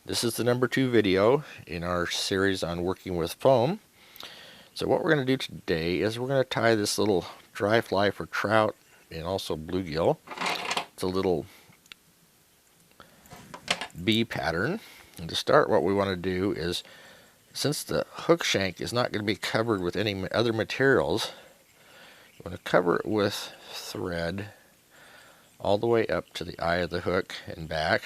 This is the number 2 video in our series on working with foam. So what we're going to do today is we're going to tie this little dry fly for trout and also bluegill. It's a little bee pattern. And to start, what we want to do is, since the hook shank is not going to be covered with any other materials, you want to cover it with thread all the way up to the eye of the hook and back.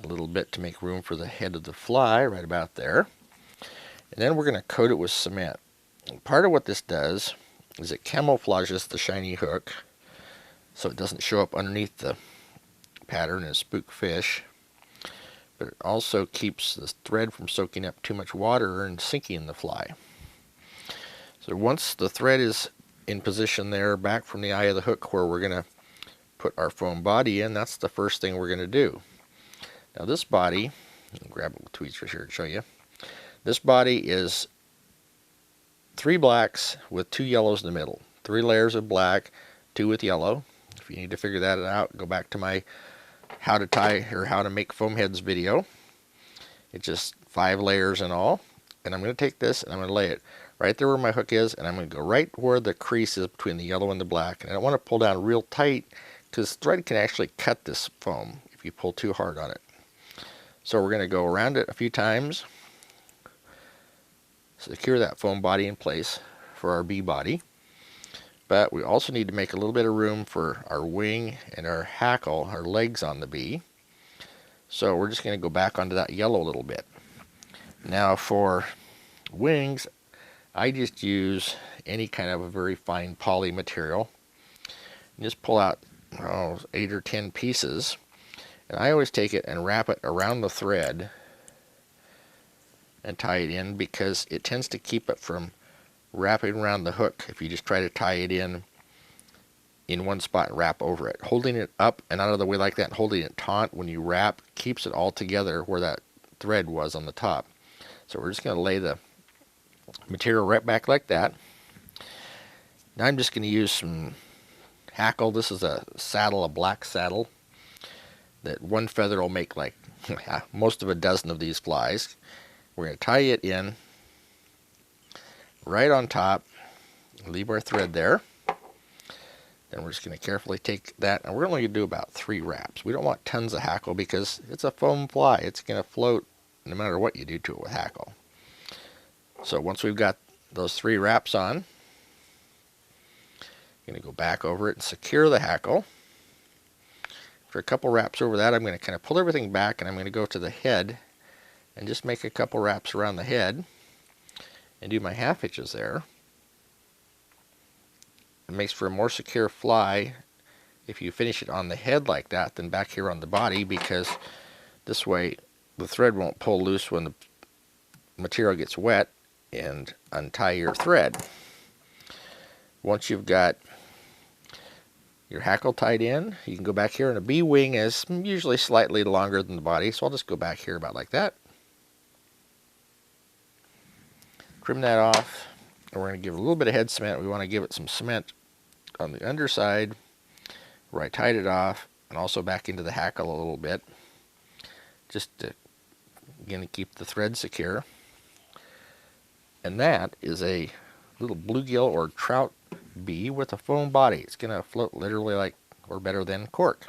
A little bit to make room for the head of the fly right about there. And then we're going to coat it with cement. And part of what this does is it camouflages the shiny hook so it doesn't show up underneath the pattern and spook fish. But it also keeps the thread from soaking up too much water and sinking the fly. So once the thread is in position there back from the eye of the hook where we're going to put our foam body in, that's the first thing we're going to do. Now this body, I'll grab a tweezer here to show you. This body is 3 blacks with 2 yellows in the middle. 3 layers of black, 2 with yellow. If you need to figure that out, go back to my how to tie or how to make foam heads video. It's just 5 layers in all. And I'm going to take this and I'm going to lay it right there where my hook is, and I'm going to go right where the crease is between the yellow and the black. And I don't want to pull down real tight because thread can actually cut this foam if you pull too hard on it. So we're going to go around it a few times, secure that foam body in place for our bee body. But we also need to make a little bit of room for our wing and our hackle, our legs on the bee. So we're just going to go back onto that yellow a little bit. Now for wings, I just use any kind of a very fine poly material. And just pull out 8 or 10 pieces. And I always take it and wrap it around the thread and tie it in, because it tends to keep it from wrapping around the hook if you just try to tie it in one spot and wrap over it. Holding it up and out of the way like that and holding it taut when you wrap keeps it all together where that thread was on the top. So we're just going to lay the material right back like that. Now I'm just going to use some hackle. This is a saddle, a black saddle, that one feather will make like most of a dozen of these flies. We're going to tie it in right on top, leave our thread there. Then we're just going to carefully take that, and we're only going to do about 3 wraps. We don't want tons of hackle because it's a foam fly. It's going to float no matter what you do to it with hackle. So once we've got those 3 wraps on, I'm going to go back over it and secure the hackle. For a couple wraps over that, I'm going to kind of pull everything back, and I'm going to go to the head and just make a couple wraps around the head and do my half hitches there. It makes for a more secure fly if you finish it on the head like that than back here on the body, because this way the thread won't pull loose when the material gets wet and untie your thread. Once you've got your hackle tied in, you can go back here, and a bee wing is usually slightly longer than the body, so I'll just go back here about like that. Trim that off, and we're going to give it a little bit of head cement. We want to give it some cement on the underside where I tied it off, and also back into the hackle a little bit, just to, again, keep the thread secure. And that is a little bluegill or trout bee with a foam body. It's going to float literally like, or better than, cork.